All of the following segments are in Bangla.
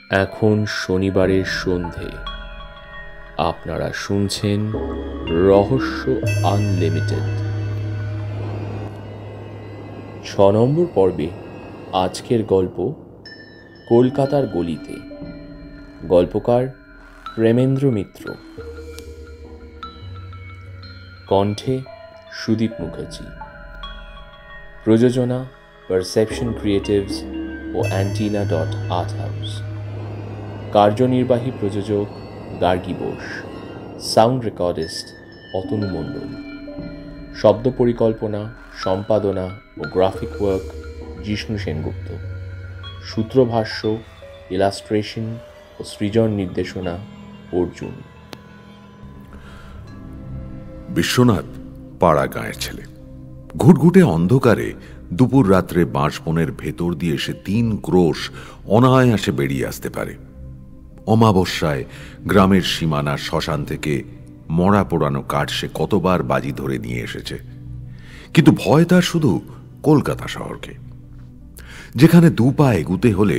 এখন শনিবারের সন্ধে আপনারা শুনছেন রহস্য আনলিমিটেড। 6 নম্বর পর্বে আজকের গল্প কলকাতার গলিতে। গল্পকার প্রেমেন্দ্র মিত্র, কণ্ঠে সুদীপ মুখার্জি, প্রযোজনা পারসেপশন ক্রিয়েটিভস ও অ্যান্টিনা.আর্ট হাউস, কার্যনির্বাহী প্রযোজক গার্গী বোস, সাউন্ড রেকর্ডিস্ট অতনু মণ্ডল, শব্দ পরিকল্পনা, সম্পাদনা ও গ্রাফিক ওয়ার্ক জিষ্ণু সেনগুপ্ত, সূত্রভাষ্য, ইলাস্ট্রেশন ও সৃজন নির্দেশনা অর্জুন। বিশ্বনাথ পাড়া গাঁয়ের ছেলে। ঘুটঘুটে অন্ধকারে দুপুর রাত্রে বাঁশবনের ভেতর দিয়ে সে 3 ক্রোশ অনায়াসে বেরিয়ে আসতে পারে। অমাবস্যায় গ্রামের সীমানা শ্মশান থেকে মরা পোড়ানো কাঠ সে কতবার বাজি ধরে নিয়ে এসেছে, কিন্তু ভয় তার শুধু কলকাতা শহরকে, যেখানে 2 পা এগুতে হলে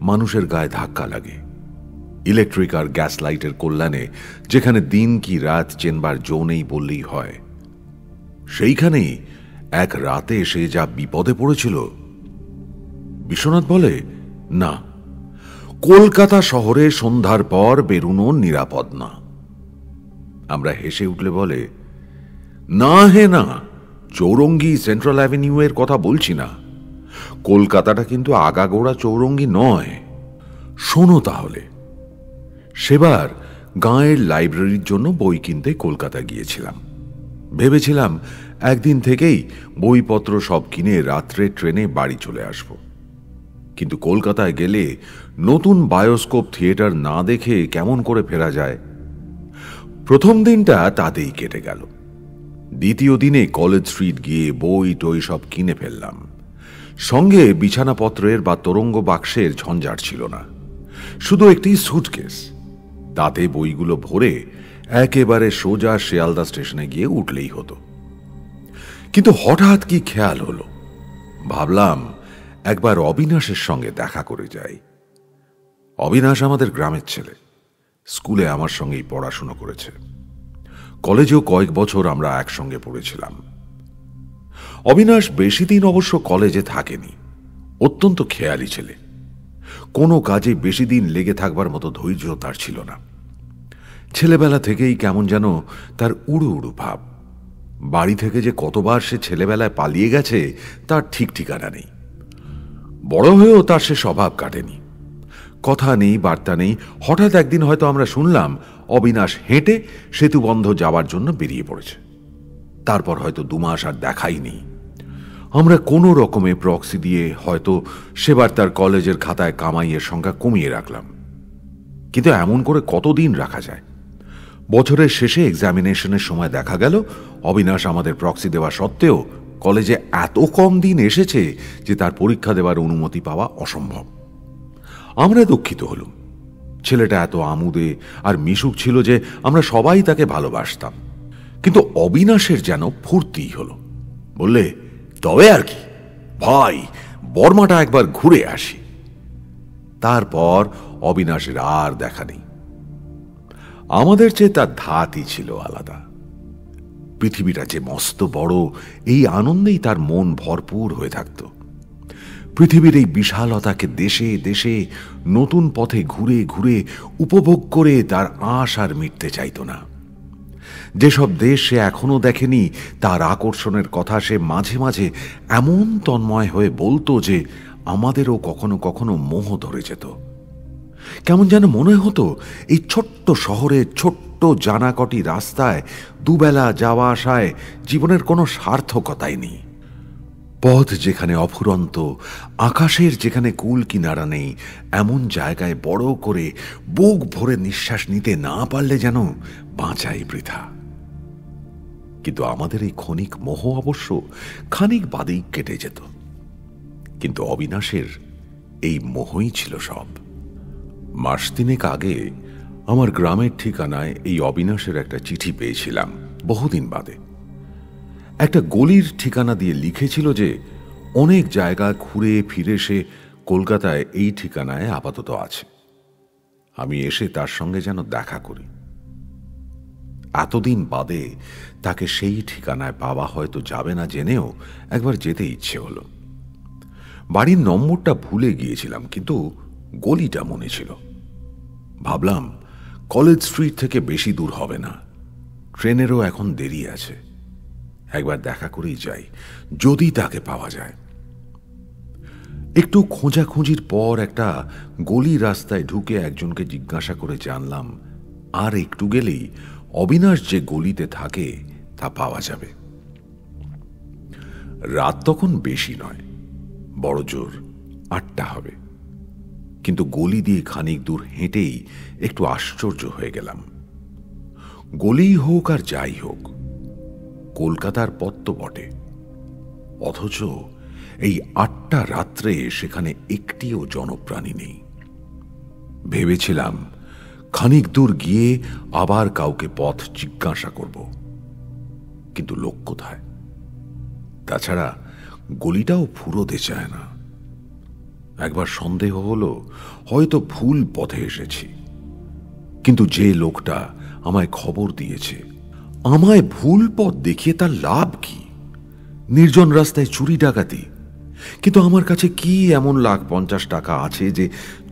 মানুষের গায়ে ধাক্কা লাগে। ইলেকট্রিক আর গ্যাস লাইটের কল্যাণে যেখানে দিন কি রাত চেনবার জো নেই বললেই হয়, সেইখানেই এক রাতে সে যা বিপদে পড়েছিল। বিশ্বনাথ বলে, না, কলকাতা শহরে সন্ধ্যার পর বেরুনো নিরাপদ না। আমরা হেসে উঠলে বলে, না হে না, চৌরঙ্গি সেন্ট্রাল অ্যাভিনিউ এর কথা বলছি না, কলকাতাটা কিন্তু আগাগোড়া চৌরঙ্গি নয়। শোনো তাহলে। সেবার গাঁয়ের লাইব্রেরির জন্য বই কিনতে কলকাতা গিয়েছিলাম। ভেবেছিলাম একদিন থেকেই বইপত্র সব কিনে রাত্রে ট্রেনে বাড়ি চলে আসব, কিন্তু কলকাতায় গেলে নতুন বায়োস্কোপ থিয়েটার না দেখে কেমন করে ফেরা যায়। প্রথম দিনটা তাতেই কেটে গেল। দ্বিতীয় দিনে কলেজ স্ট্রিট গিয়ে বই টই সব কিনে ফেললাম। সঙ্গে বিছানাপত্রের বা তরঙ্গ বাক্সের ঝঞ্ঝাট ছিল না, শুধু একটি সুটকেস। তাতে বইগুলো ভরে একেবারে সোজা শিয়ালদা স্টেশনে গিয়ে উঠলেই হতো। কিন্তু হঠাৎ কি খেয়াল হলো, ভাবলাম একবার অবিনাশের সঙ্গে দেখা করে যাই। অবিনাশ আমাদের গ্রামের ছেলে, স্কুলে আমার সঙ্গেই পড়াশুনো করেছে, কলেজেও কয়েক বছর আমরা একসঙ্গে পড়েছিলাম। অবিনাশ বেশি দিন অবশ্য কলেজে থাকেনি, অত্যন্ত খেয়ালি ছেলে। কোনো কাজে বেশি দিন লেগে থাকবার মতো ধৈর্য তার ছিল না। ছেলেবেলা থেকেই কেমন যেন তার উড়ু উড়ু ভাব। বাড়ি থেকে যে কতবার সে ছেলেবেলায় পালিয়ে গেছে তার ঠিক ঠিকানা নেই। বড় হয়েও তার সে স্বভাব কাটেনি। কথা নেই, বার্তা নেই। হঠাৎ একদিন হয়তো আমরা শুনলাম অবিনাশ হেঁটে সেতুবন্ধ যাওয়ার জন্য বেরিয়ে পড়েছে। তারপর হয়তো 2 মাস আর দেখাই নেই। আমরা কোনো রকমে প্রক্সি দিয়ে হয়তো সেবার তার কলেজের খাতায় কামাইয়ের সংখ্যা কমিয়ে রাখলাম, কিন্তু এমন করে কতদিন রাখা যায়? বছরের শেষে এক্সামিনেশনের সময় দেখা গেল অবিনাশ আমাদের প্রক্সি দেওয়া সত্ত্বেও কলেজে এত কম দিন এসেছে যে তার পরীক্ষা দেওয়ার অনুমতি পাওয়া অসম্ভব। আমরা দুঃখিত হলুম। ছেলেটা এত আমুদে আর মিশুক ছিল যে আমরা সবাই তাকে ভালোবাসতাম, কিন্তু অবিনাশের যেন ফুর্তি হলো। বললে, তবে আর কি ভাই, বর্মাটা একবার ঘুরে আসি। তারপর অবিনাশের আর দেখা নেই। আমাদের চেয়ে তার ধাতই ছিল আলাদা। পৃথিবীটা যে মস্ত বড়, এই আনন্দেই তার মন ভরপুর হয়ে থাকত। পৃথিবীর এই বিশালতাকে দেশে দেশে নতুন পথে ঘুরে ঘুরে উপভোগ করে তার আশ আর মিটতে চাইত না। যেসব দেশ সে এখনো দেখেনি তার আকর্ষণের কথা সে মাঝে মাঝে এমন তন্ময় হয়ে বলতো যে আমাদেরও কখনো কখনো মোহ ধরে যেত। কেমন যেন মনে হতো এই ছোট্ট শহরে ছোট্ট জানাকটি রাস্তায় দুবেলা যাওয়া আসায় জীবনের কোনো সার্থকতাই নেই। পথ যেখানে অফুরন্ত, আকাশের যেখানে কুল কিনারা নেই, এমন জায়গায় বড় করে বুক ভরে নিঃশ্বাস নিতে না পারলে যেন বাঁচাই বৃথা। কিন্তু আমাদের এই ক্ষণিক মোহ অবশ্য খানিক বাদেই কেটে যেত। কিন্তু অবিনাশের এই মোহই ছিল সব। মাস 3 আগে আমার গ্রামের ঠিকানায় এই অবিনাশের একটা চিঠি পেয়েছিলাম, বহুদিন বাদে। একটা গলির ঠিকানা দিয়ে লিখেছিল যে অনেক জায়গা ঘুরে ফিরে সে কলকাতায় এই ঠিকানায় আপাতত আছে। আমি এসে তার সঙ্গে যেন দেখা করি। এতদিন বাদে তাকে সেই ঠিকানায় পাওয়া হয়তো যাবে না জেনেও একবার যেতে ইচ্ছে হলো। বাড়ির নম্বরটা ভুলে গিয়েছিলাম, কিন্তু গলিটা মনে ছিল। ভাবলাম কলেজ স্ট্রিট থেকে বেশি দূর হবে না, ট্রেনেরও এখন দেরি আছে, একবার দেখা করেই যাই, যদি তাকে পাওয়া যায়। একটু খোঁজাখুঁজির পর একটা গলি রাস্তায় ঢুকে একজনকে জিজ্ঞাসা করে জানলাম আর একটু গেলেই অবিনাশ যে গলিতে থাকে তা পাওয়া যাবে। রাত তখন বেশি নয়, বড় জোর 8টা হবে, কিন্তু গলি দিয়ে খানিক দূর হেঁটেই একটু আশ্চর্য হয়ে গেলাম। গলি হোক আর যাই হোক, কলকাতার পথ তো বটে, অথচ এই 8টা রাত্রে সেখানে একটিও জনপ্রাণী নেই। ভেবেছিলাম খানিক দূর গিয়ে আবার কাউকে পথ জিজ্ঞাসা করব, কিন্তু লোক কোথায়? তাছাড়া গলিটাও ফুরোতে চায় না। একবার সন্দেহ হলো হয়তো ভুল পথে এসেছি, কিন্তু যে লোকটা আমায় খবর দিয়েছে, আমায় ভুল পথ দেখিয়ে তার লাভ কি? নির্জন রাস্তায় চুরি ডাকাতি, কিন্তু আমার কাছে কি এমন $150 টাকা আছে যে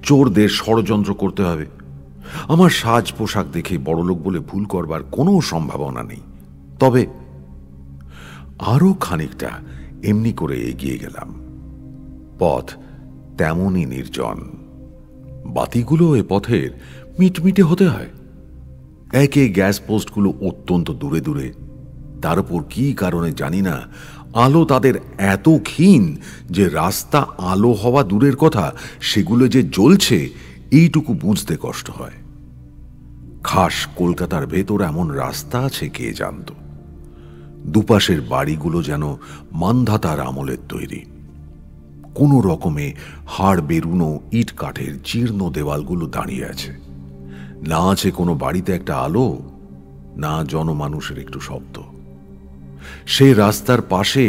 চোরদের ষড়যন্ত্র করতে হবে? আমার সাজ পোশাক দেখে বড়লোক বলে ভুল করবার কোনো সম্ভাবনা নেই। তবে আরো খানিকটা এমনি করে এগিয়ে গেলাম। পথ তেমনই নির্জন, বাতিগুলো এ পথের মিটমিটে হতে হয়। একে গ্যাস পোস্টগুলো অত্যন্ত দূরে দূরে, তার উপর কি কারণে জানি না আলো তাদের এত ক্ষীণ যে রাস্তা আলো হওয়া দূরের কথা, সেগুলো যে জ্বলছে এইটুকু বুঝতে কষ্ট হয়। খাস কলকাতার ভেতর এমন রাস্তা আছে কে জানত? দুপাশের বাড়িগুলো যেন মান্ধাতার আমলের তৈরি। কোনো রকমে হাড় বেরুনো ইট কাঠের জীর্ণ দেওয়ালগুলো দাঁড়িয়ে আছে। না আছে কোনো বাড়িতে একটা আলো, না জনমানুষের একটু শব্দ। সে রাস্তার পাশে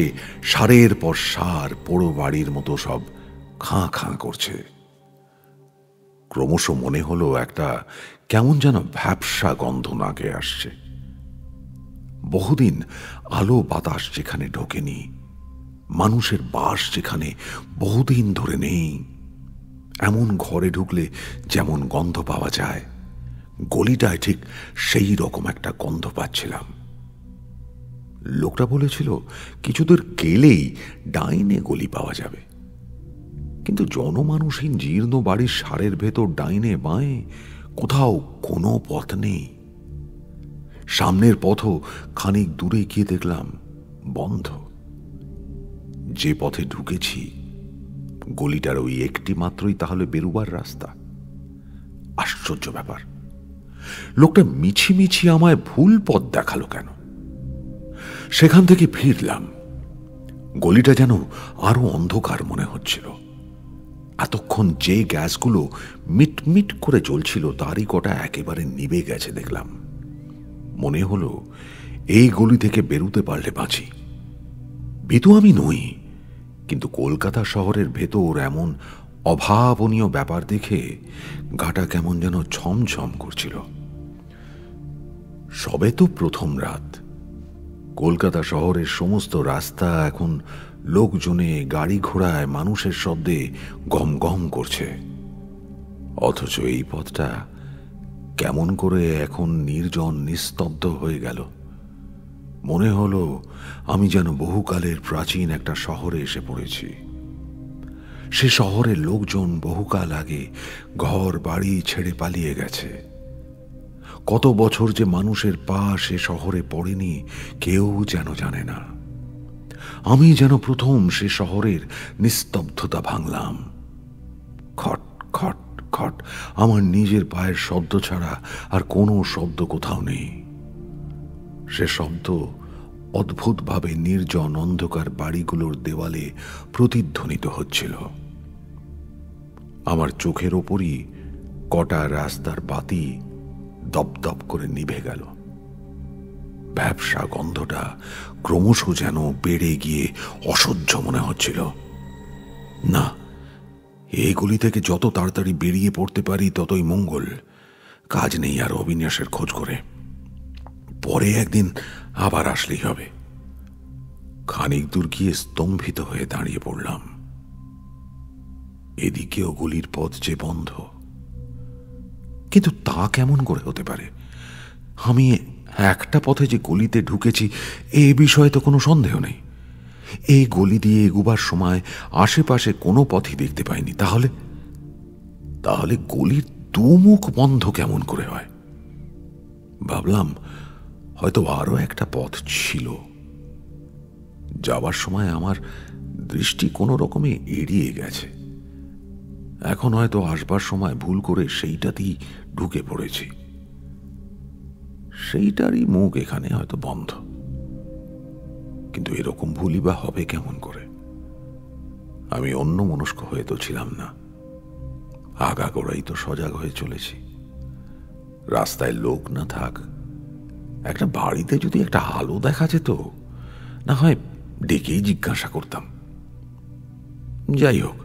সারের পর সার পোড়ো বাড়ির মতো সব খাঁ খাঁ করছে। ক্রমশ মনে হলো একটা কেমন যেন ভ্যাপসা গন্ধ নাকে আসছে। বহুদিন আলো বাতাস যেখানে ঢোকেনি, মানুষের বাস যেখানে বহুদিন ধরে নেই, এমন ঘরে ঢুকলে যেমন গন্ধ পাওয়া যায়, গলিটায় ঠিক সেই রকম একটা গন্ধ পাচ্ছিলাম। লোকটা বলেছিল কিছুদূর গেলেই ডাইনে গলি পাওয়া যাবে, কিন্তু জনমানুষহীন জীর্ণ বাড়ির সারের ভেতর ডাইনে বাঁয়ে কোথাও কোনো পথ নেই। সামনের পথও খানিক দূরে গিয়ে দেখলাম বন্ধ। যে পথে ঢুকেছি গলিটার ওই একটি মাত্রই তাহলে বেরুবার রাস্তা। আশ্চর্য ব্যাপার, লোকটা মিছিমিছি আমায় ভুল পথ দেখালো কেন? সেখান থেকে ফিরলাম। গলিটা যেন আরো অন্ধকার মনে হচ্ছিল। এতক্ষণ যে গ্যাসগুলো মিটমিট করে জ্বলছিল তারই কটা একেবারে নিভে গেছে দেখলাম। মনে হলো এই গলি থেকে বেরুতে পারলে বাঁচি। ভীতু আমি নই, কিন্তু কলকাতা শহরের ভেতর এমন অভাবনীয় ব্যাপার দেখে গাটা কেমন যেন ছমছম করছিল। সবে তো প্রথম রাত। কলকাতা শহরের সমস্ত রাস্তা এখন লোকজনে, গাড়ি ঘোড়ায়, মানুষের শব্দে গম গম করছে, অথচ এই পথটা কেমন করে এখন নির্জন নিস্তব্ধ হয়ে গেল। মনে হলো আমি যেন বহুকালের প্রাচীন একটা শহরে এসে পড়েছি। সে শহরের লোকজন বহুকাল আগে ঘর বাড়ি ছেড়ে পালিয়ে গেছে। কত বছর যে মানুষের পা সে শহরে পড়েনি কেউ যেন জানে না। আমি যেন প্রথম সে শহরের নিস্তব্ধতা ভাঙলাম। খট খট খট, আমার নিজের পায়ের শব্দ ছাড়া আর কোনো শব্দ কোথাও নেই। সে শব্দ অদ্ভুতভাবে নির্জন অন্ধকার বাড়িগুলোর দেওয়ালে প্রতিধ্বনিত হচ্ছিল। আমার চোখের ওপরই কটা রাস্তার বাতি দপদপ করে নিভে গেল। ব্যবসা গন্ধটা ক্রমশ যেন বেড়ে গিয়ে অসহ্য মনে হচ্ছিল। না, এই গলি থেকে যত তাড়াতাড়ি বেরিয়ে পড়তে পারি ততই মঙ্গল। কাজ নেই আর অবিনাশের খোঁজ করে, পরে একদিন আবার আসলেই হবে। খানিক দূর গিয়ে স্তম্ভিত হয়ে দাঁড়িয়ে পড়লাম। এদিকেও গলির পথ যে বন্ধ, কিন্তু তা কেমন করে হতে পারে? আমি একটা পথে যে গলিতে ঢুকেছি এ বিষয়ে তো কোনো সন্দেহ নেই। এই গলি দিয়ে এগুবার সময় আশেপাশে কোনো পথই দেখতে পাইনি। তাহলে তাহলে গলির দুমুখ বন্ধ কেমন করে হয়? ভাবলাম হয়তো আরো একটা পথ ছিল। যাবার সময় আমার দৃষ্টি কোনো রকমে এড়িয়ে গেছে। এখন হয়তো আসবার সময় ভুল করে সেইটাতেই ঢুকে পড়েছি। সেইটারই মুখ এখানে হয়তো বন্ধ, কিন্তু এরকম ভুলই বা হবে কেমন করে? আমি অন্য মনস্ক হয়ে তো ছিলাম না, আগাগোড়াই তো সজাগ হয়ে চলেছি। রাস্তায় লোক না থাক, একটা বাড়িতে যদি একটা আলো দেখা যেত, না হয় ডেকেই জিজ্ঞাসা করতাম। যাই হোক,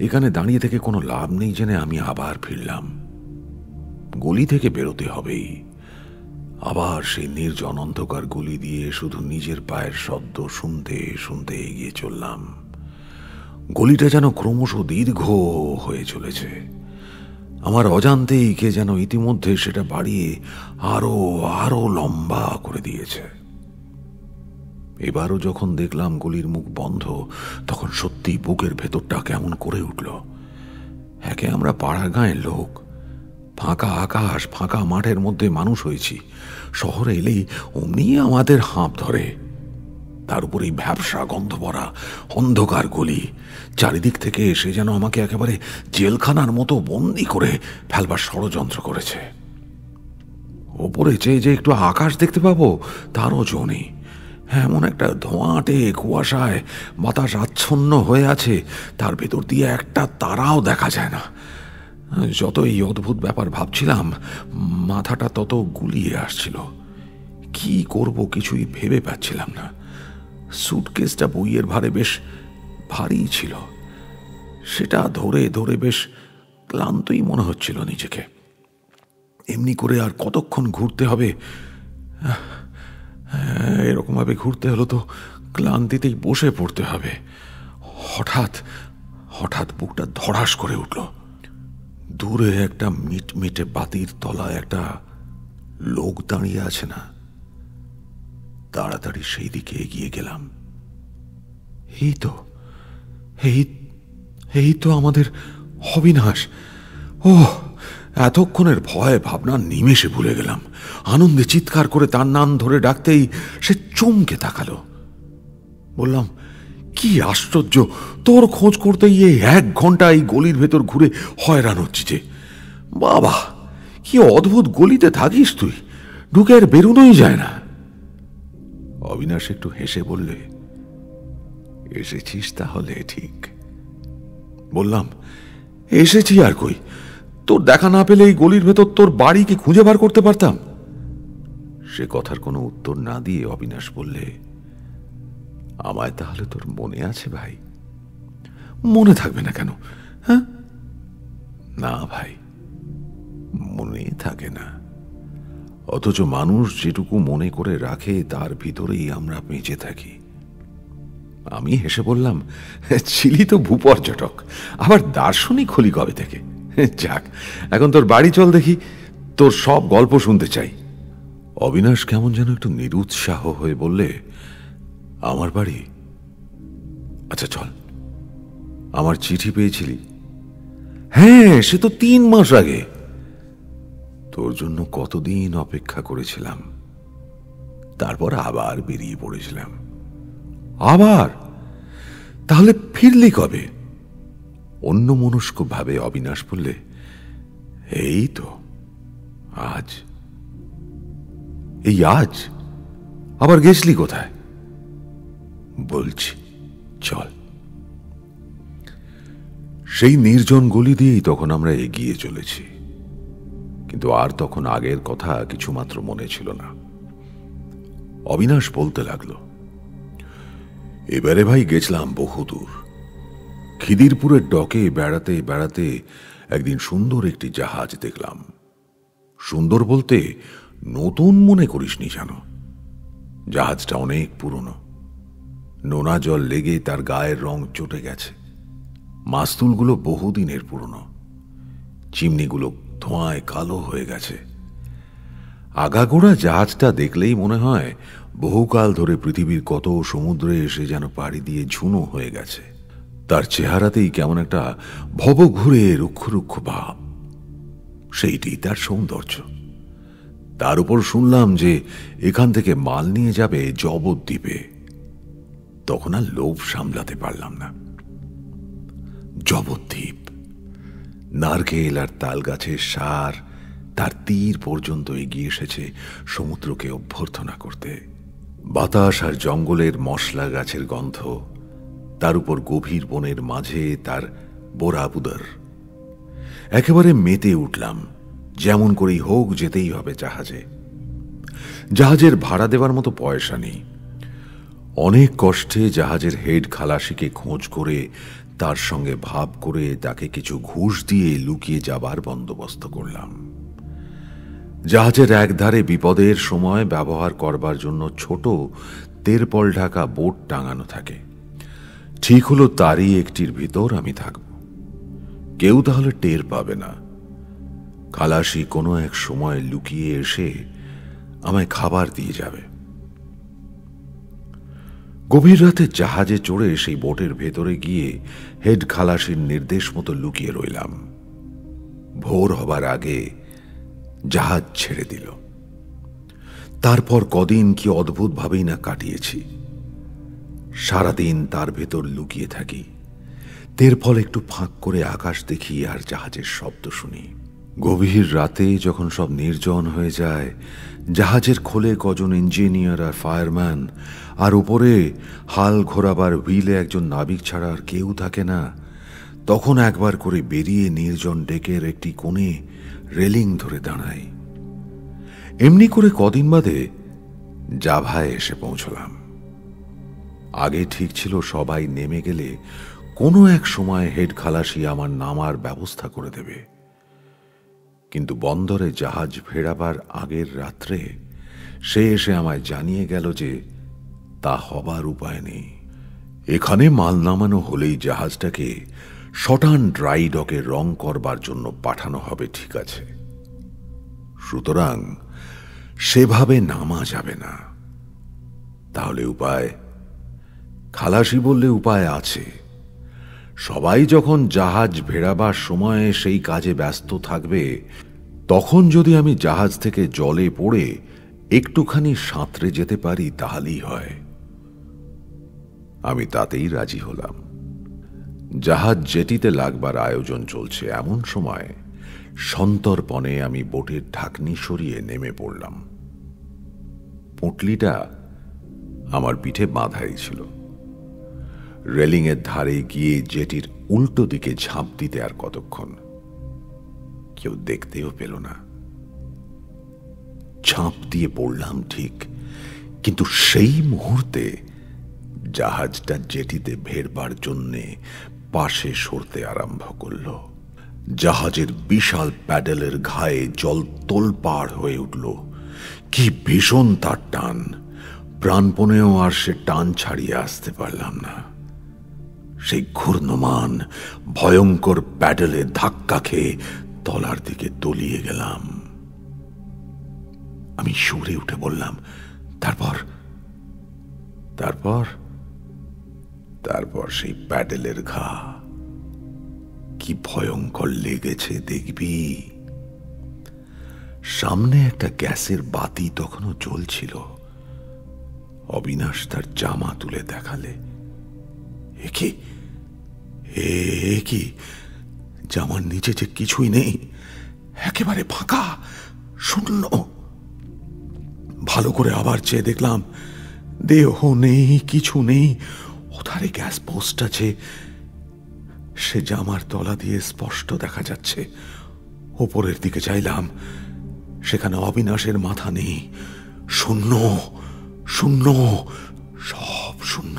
এখানে দাঁড়িয়ে থেকে কোনো লাভ নেই জেনে আমি আবার ফিরলাম। গলি থেকে বেরোতে হবেই। আবার সেই নির্জন অন্ধকার গলি দিয়ে শুধু নিজের পায়ের শব্দ শুনতে শুনতে এগিয়ে চললাম। গলিটা যেন ক্রমশ দীর্ঘ হয়ে চলেছে। আমার অজান্তেই কে যেন ইতিমধ্যে সেটা বাড়িয়ে আরো আরো লম্বা করে দিয়েছে। এবারও যখন দেখলাম গলির মুখ বন্ধ, তখন সত্যি বুকের ভেতরটা কেমন করে উঠল। একে আমরা পাড়া গাঁয়ের লোক, ফাঁকা আকাশ ফাঁকা মাঠের মধ্যে মানুষ হয়েছি। শহরে এলেই অমনি আমাদের হাঁপ ধরে। তার উপর এই ভ্যাবসা গন্ধ ভরা অন্ধকার গলি, চারিদিক থেকে এসে যেন আমাকে একেবারে জেলখানার মতো বন্দি করে ফেলবার ষড়যন্ত্র করেছে। ওপরে চেয়ে যে একটু আকাশ দেখতে পাবো তারও জো নেই। এমন একটা ধোঁয়াটে কুয়াশায় বাতাস আচ্ছন্ন হয়ে আছে, তার ভেতর দিয়ে একটা তারাও দেখা যায় না। যত এই অদ্ভুত ব্যাপার ভাবছিলাম, মাথাটা তত গুলিয়ে আসছিল। কি করব কিছুই ভেবে পাচ্ছিলাম না। সুটকেসটা বইয়ের ভারে বেশ ভারী ছিল, সেটা ধরে ধরে বেশ ক্লান্তই মনে হচ্ছিল নিজেকে। এমনি করে আর কতক্ষণ ঘুরতে হবে? এরকম ভাবে ঘুরতে হলো তো ক্লান্তিতেই বসে পড়তে হবে। হঠাৎ হঠাৎ বুকটা ধড়াস করে উঠল। দূরে একটা মিটমিটে বাতির তলায় একটা লোক দাঁড়িয়ে আছে না? তাড়াতাড়ি সেই দিকে এগিয়ে গেলাম। এই তো আমাদের অবিনাশ। ও, এতক্ষণের ভয় ভাবনা নিমেষে ভুলে গেলাম। আনন্দে চিৎকার করে তার নাম ধরে ডাকতেই সে চমকে তাকালো। বললাম, কি আশ্চর্য, তোর খোঁজ করতে গিয়ে 1 ঘন্টা এই গলির ভেতর ঘুরে হয়রান হচ্ছি যে। বাবা, কি অদ্ভুত গলিতে থাকিস তুই, ঢুকে আর বেরোনোই যায় না। অবিনাশ একটু হেসে বললে, এসেছিস তাহলে ঠিক। বললাম, এসেছি আর কই, তোর দেখা না পেলে এই গলির ভেতর তোর বাড়ি কি খুঁজে বার করতে পারতাম? সে কথার কোনো উত্তর না দিয়ে অবিনাশ বললে, আমায় তাহলে তোর মনে আছে ভাই? মনে থাকবে না কেন? হ্যাঁ, না ভাই, মনে থাকে না। অথচ মানুষ যেটুকু মনে করে রাখে তার ভিতরেই আমরা বেঁচে থাকি। আমি হেসে বললাম, ছিলি তো ভূপর্যটক, আবার দার্শনিক হলি কবে থেকে? যাক, এখন তোর বাড়ি চল দেখি, তোর সব গল্প শুনতে চাই। অবিনাশ কেমন যেন একটু নিরুৎসাহ হয়ে বললে, আমার বাড়ি? আচ্ছা চল। আমার চিঠি পেয়েছিলি? হ্যাঁ, সে তো 3 মাস আগে। তোর জন্য কতদিন অপেক্ষা করেছিলাম, তারপর আবার বেরিয়ে পড়েছিলাম। আবার? তাহলে ফিরলি কবে? অন্য মনস্ক ভাবে অবিনাশ বললে, এই তো আজ। এই আজ? আবার গেছলি কোথায়? বলছি, চল। সেই নির্জন গলি দিয়েই তখন আমরা এগিয়ে চলেছি, কিন্তু আর তখন আগের কথা কিছুমাত্র মনে ছিল না। অবিনাশ বলতে লাগলো, এবারে ভাই গেছিলাম বহুদূর, খিদিরপুরের ডকে বেড়াতে বেড়াতে একদিন সুন্দর একটি জাহাজ দেখলাম। সুন্দর বলতে নতুন মনে করিসনি জানো, জাহাজটা অনেক পুরনো। নোনা জল লেগে তার গায়ের রং চটে গেছে, মাস্তুলগুলো বহুদিনের পুরনো, চিমনিগুলো ধোঁয়ায় কালো হয়ে গেছে। আগাগোড়া জাহাজটা দেখলেই মনে হয় বহুকাল ধরে পৃথিবীর কত সমুদ্রে এসে যেন পাড়ি দিয়ে ঝুনো হয়ে গেছে। তার চেহারাতেই কেমন একটা ভবঘুরে রুক্ষ রুক্ষ ভাব, সেইটি তার সৌন্দর্য। তার উপর শুনলাম যে এখান থেকে মাল নিয়ে যাবে জবদ্বীপে। তখন আর লোভ সামলাতে পারলাম না। জবদ্বীপ, নারকেল আর তাল গাছের সার তার তীর পর্যন্ত এগিয়ে এসেছে সমুদ্রকে অভ্যর্থনা করতে। বাতাস আর জঙ্গলের মশলা গাছের গন্ধ, তার উপর গভীর বনের মাঝে তার বোরাবুদর। একেবারে মেতে উঠলাম, যেমন করেই হোক যেতেই হবে জাহাজে। জাহাজের ভাড়া দেওয়ার মতো পয়সা নেই। অনেক কষ্টে জাহাজের হেড খালাসিকে খোঁজ করে তার সঙ্গে ভাব করে তাকে কিছু ঘুষ দিয়ে লুকিয়ে যাবার বন্দোবস্ত করলাম। জাহাজের একধারে বিপদের সময় ব্যবহার করবার জন্য ছোট তেরপল ঢাকা বোট টাঙানো থাকে। ঠিক হলো তারই একটির ভিতর আমি থাকব। কেউ তাহলে টের পাবে না। খালাসি কোনো এক সময় লুকিয়ে এসে আমায় খাবার দিয়ে যাবে। গভীর রাতে জাহাজে চড়ে সেই বোটের ভেতরে গিয়ে হেড খালাসির নির্দেশ মতো লুকিয়ে রইলাম। ভোর হবার আগে জাহাজ ছেড়ে দিল। তারপর কদিন কি অদ্ভুত ভাবেই না কাটিয়েছি। সারাদিন তার ভেতর লুকিয়ে থাকি। তেরপল একটু ফাঁক করে আকাশ দেখি আর জাহাজের শব্দ শুনি। গভীর রাতে যখন সব নির্জন হয়ে যায়, জাহাজের খোলে কজন ইঞ্জিনিয়ার আর ফায়ারম্যান, আর উপরে হাল ঘোরাবার হুইলে একজন নাবিক ছাড়া আর কেউ থাকে না, তখন একবার করে বেরিয়ে নির্জন ডেকের একটি কোণে রেলিং ধরে দাঁড়াই। এমনি করে কদিন বাদে জাভায় এসে পৌঁছলাম। আগে ঠিক ছিল সবাই নেমে গেলে কোনো এক সময় হেড খালাসি আমার নামার ব্যবস্থা করে দেবে। কিন্তু বন্দরে জাহাজ ফেরাবার আগের রাত্রে সে এসে আমায় জানিয়ে গেল যে তা হবার উপায় নেই। এখানে মাল নামানো হলেই জাহাজটাকে শটান ড্রাই ডকে রং করবার জন্য পাঠানো হবে, ঠিক আছে, সুতরাং সেভাবে নামা যাবে না। তাহলে উপায়? খালাসি বললে উপায় আছে। সবাই যখন জাহাজ ভেড়াবার সময় সেই কাজে ব্যস্ত থাকবে, তখন যদি আমি জাহাজ থেকে জলে পড়ে একটুখানি সাঁতরে যেতে পারি তাহলেই হয়। আমি তাতেই রাজি হলাম। জাহাজ জেটিতে লাগবার আয়োজন চলছে এমন সময় সন্তর্পণে আমি বোটের ঢাকনি সরিয়ে নেমে পড়লাম। পুঁটলিটা আমার পিঠে বাঁধাই ছিল। রেলিংয়ের ধারে গিয়ে জেটির উল্টো দিকে ঝাঁপ দিতে আর কতক্ষণ। কেউ দেখতেও পেল না। ঝাঁপ দিয়ে পড়লাম ঠিক, কিন্তু সেই মুহূর্তে জাহাজটা জেটিতে ভেড়বার জন্যে পাশে সরতে আরম্ভ করল। জাহাজের বিশাল প্যাডেলের ঘায়ে জল তোলপাড় হয়ে উঠল। কি ভীষণ তার টান! প্রাণপণেও আর সে টান ছাড়িয়ে আসতে পারলাম না। সেই ঘূর্ণমান ভয়ঙ্কর প্যাডেলে ধাক্কা খেয়ে তলার দিকে তলিয়ে গেলাম। আমি সুরে উঠে বললাম, তারপর তারপর তারপর সেই প্যাডেলের ঘা কি ভয়ঙ্কর লেগেছে দেখবি। সামনে একটা গ্যাসের বাতি তখনও জ্বলছিল। অবিনাশ তার জামা তুলে দেখালে। এ কি জামার নিচে যে কিছুই নেই, একেবারে ফাঁকা, শূন্য। ভালো করে আবার চেয়ে দেখলাম, দেহ নেই, কিছু নেই। ওধারে গ্যাস পোস্ট আছে, সে জামার তলা দিয়ে স্পষ্ট দেখা যাচ্ছে। ওপরের দিকে চাইলাম, সেখানে অবিনাশের মাথা নেই। শূন্য, শূন্য, সব শূন্য।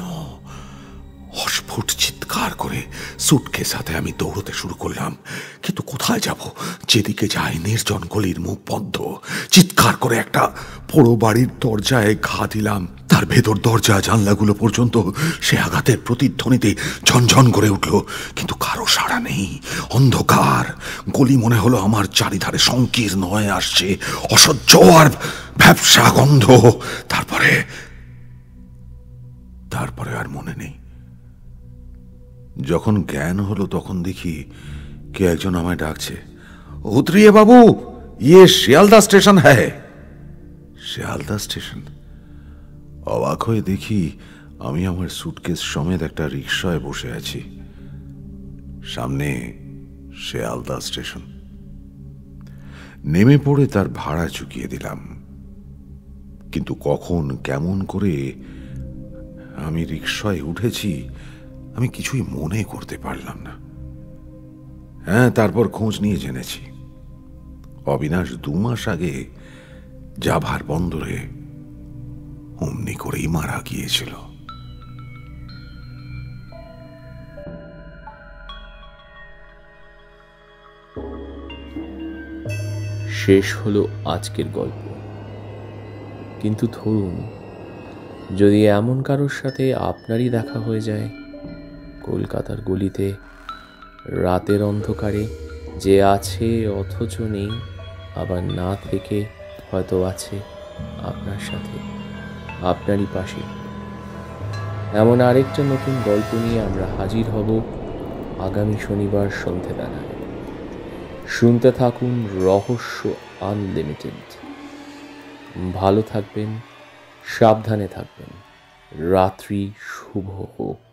অস্ফুট চিৎকার চিৎকার করে সুটকেস হাতে আমি দৌড়তে শুরু করলাম। কিন্তু কোথায় যাব? যেদিকে যাই নির্জন গলির মুখ বন্ধ। চিৎকার করে একটা পোড়ো বাড়ির দরজায় ঘা দিলাম। তার ভেতর দরজা জানলাগুলো পর্যন্ত সে আঘাতের প্রতিধ্বনিতে ঝনঝন করে উঠল, কিন্তু কারো সাড়া নেই। অন্ধকার। গলি মনে হলো আমার চারিধারে সংকীর্ণ হয়ে আসছে, অসহ্য আর ভ্যাপসা গন্ধ। তারপরে আর মনে নেই। যখন জ্ঞান হলো তখন দেখি কে একজন আমায় ডাকছে, উতরিয়ে বাবু, ইয়ে শিয়ালদা স্টেশন হ্যায়। শিয়ালদা স্টেশন? অবাক হয়ে দেখি আমি আমার সুটকেস সমেত একটা রিকশায় বসে আছি। সামনে শিয়ালদা স্টেশন। নেমে পড়ে তার ভাড়া চুকিয়ে দিলাম। কিন্তু কখন কেমন করে আমি রিকশায় উঠেছি আমি কিছুই মনে করতে পারলাম না। হ্যাঁ, তারপর খোঁজ নিয়ে জেনেছি অবিনাশ 2 মাস আগে জাভার বন্দরে অমনি করেই মারা গিয়েছিল। শেষ হলো আজকের গল্প। কিন্তু ধরুন, যদি এমন কারোর সাথে আপনারই দেখা হয়ে যায় কলকাতার গলিতে, রাতের অন্ধকারে, যে আছে অথচ নেই, আবার না থেকে হয়তো আছে আপনার সাথে, আপনারই পাশে, এমন আরেকটা নতুন গল্প নিয়ে আমরা হাজির হব আগামী শনিবার সন্ধেবেলায়। শুনতে থাকুন রহস্য আনলিমিটেড। ভালো থাকবেন, সাবধানে থাকবেন। রাত্রি শুভ হোক।